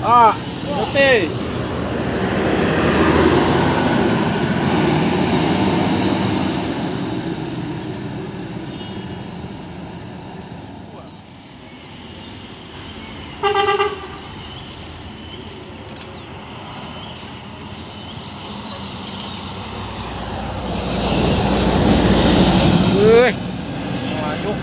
Ah, oke. Wih, maju.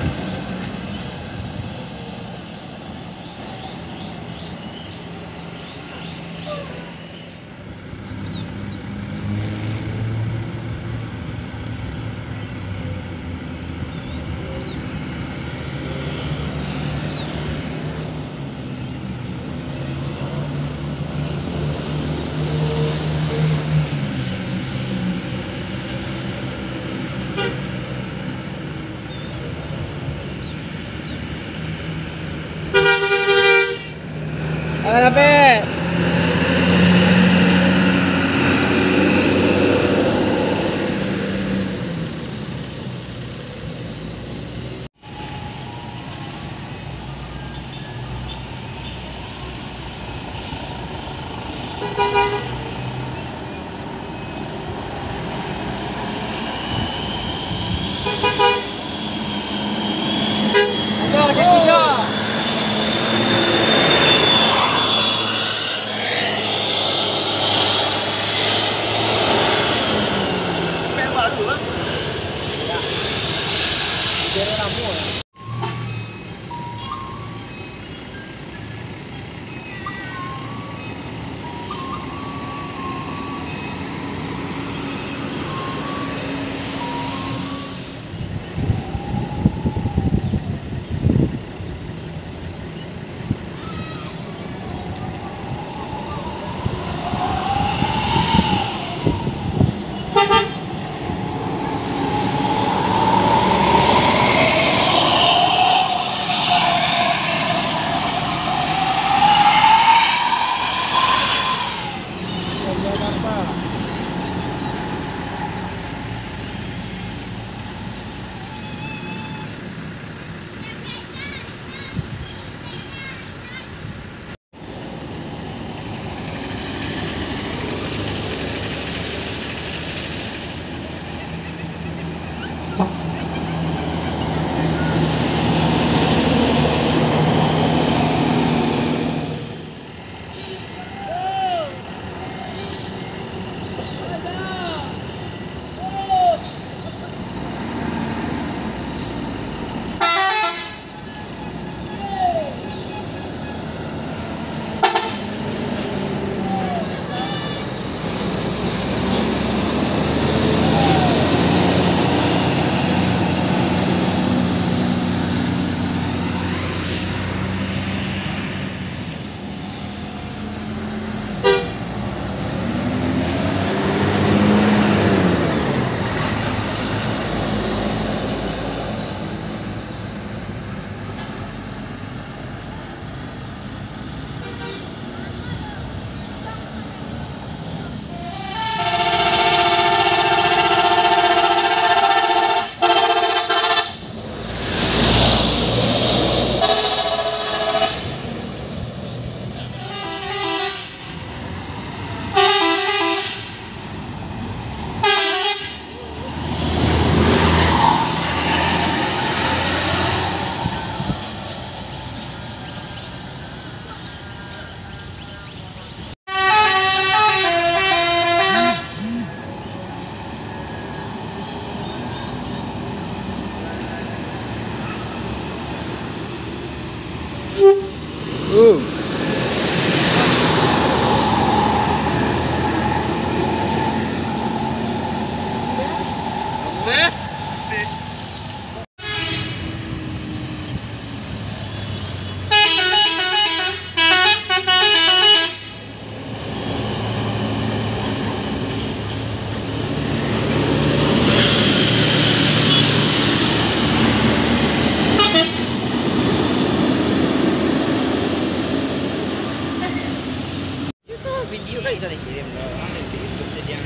Apa? Video kan bisa dikirim ke nanti persediaan.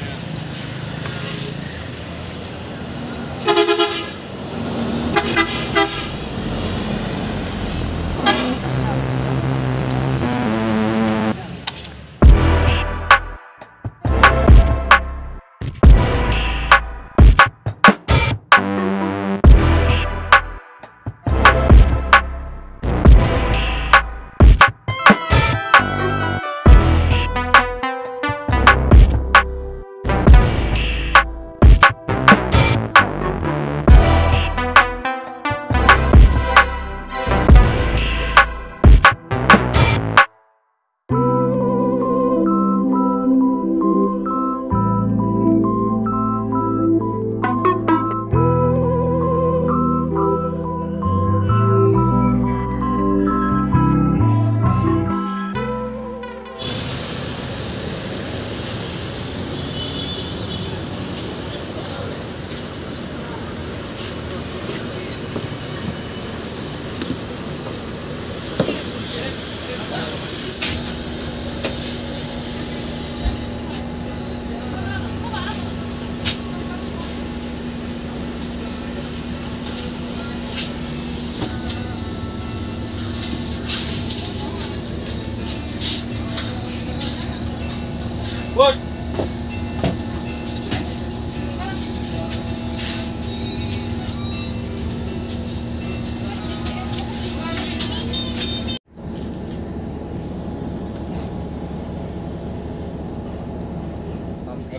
Wood.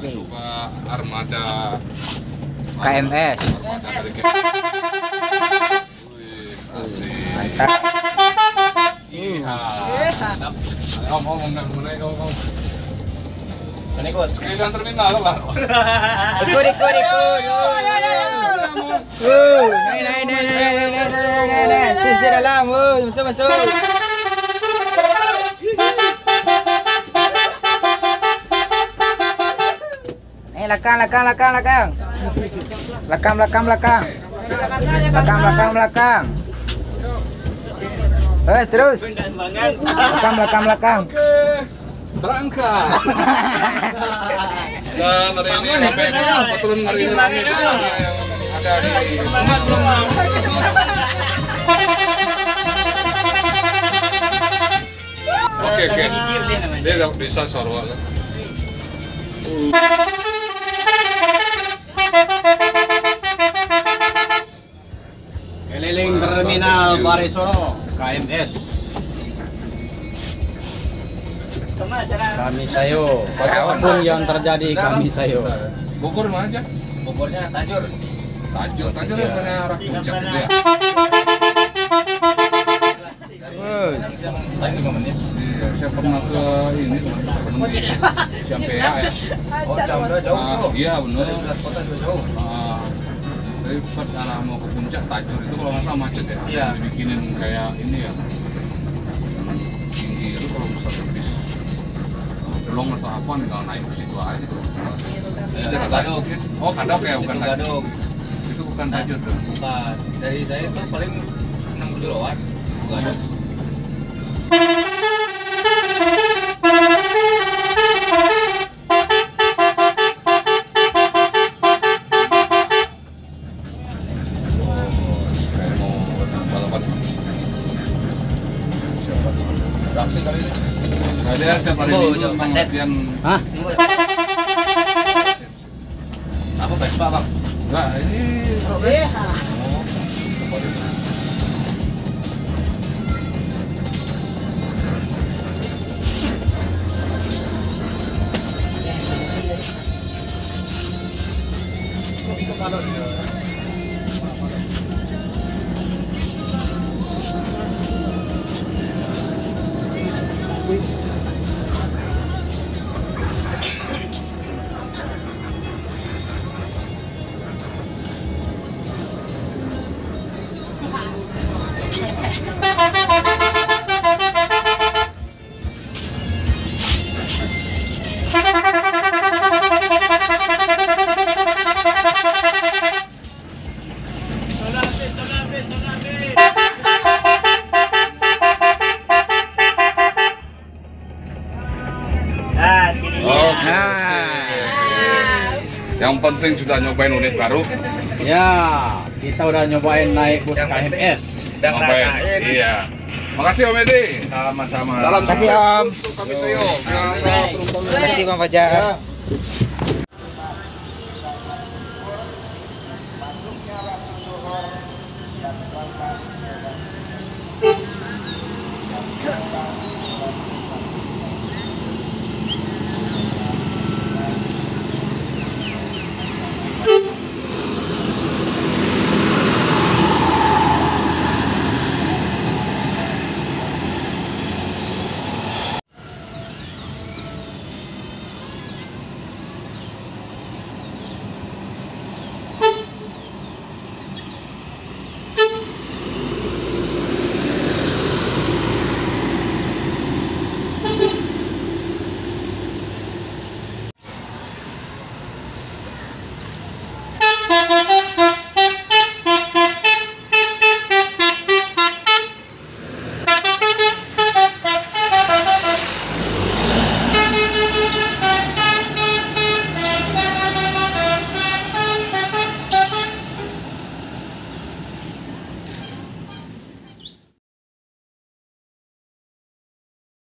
Coba armada KMS. Mantap. Iya. Om. Ikut. Sekalian terminal lah. Ikut. Naik. Sisi dalam, masuk. Lakang. Terus. Lakang. Oke, berangkat. Dan hari ini rame kebetulan hari ini rame misalnya yang ada di Oke. Dia nggak bisa sorwa lah. Keliling terminal Barisono KMS. Kami sayo. Apapun yang terjadi kami sayo. Bogor mana aja? Bogornya Tajur. Tajur yang punya arah puncak gitu ya. Iya, saya pernah ke ini sampai ya. Oh, jauh. Iya benar. Tapi pas arah mau ke puncak Tajur itu kalau nggak salah macet ya. Iya. Dibikinin kayak ini ya. Tinggi itu kalau misalnya bis belum atau apa nih kalau naik ke situ aja tuh. Gadok. Oh Gadok ya, bukan Tajur. Gadok. Itu bukan Tajur tuh. Bukan. Dari saya itu paling 6 kiloan. Gadok. Nggak ada setiap hari minggu tentang latihan. Hah? Apa Vespa, Bang? Enggak, ini yang penting sudah nyobain unit baru. Ya, kita udah nyobain naik bus KMS. Nyobain. Iya. Makasih Om Edi. Sama-sama. Salam Makasih, Om. untuk kami Sayo. Terima kasih Bang Fajar.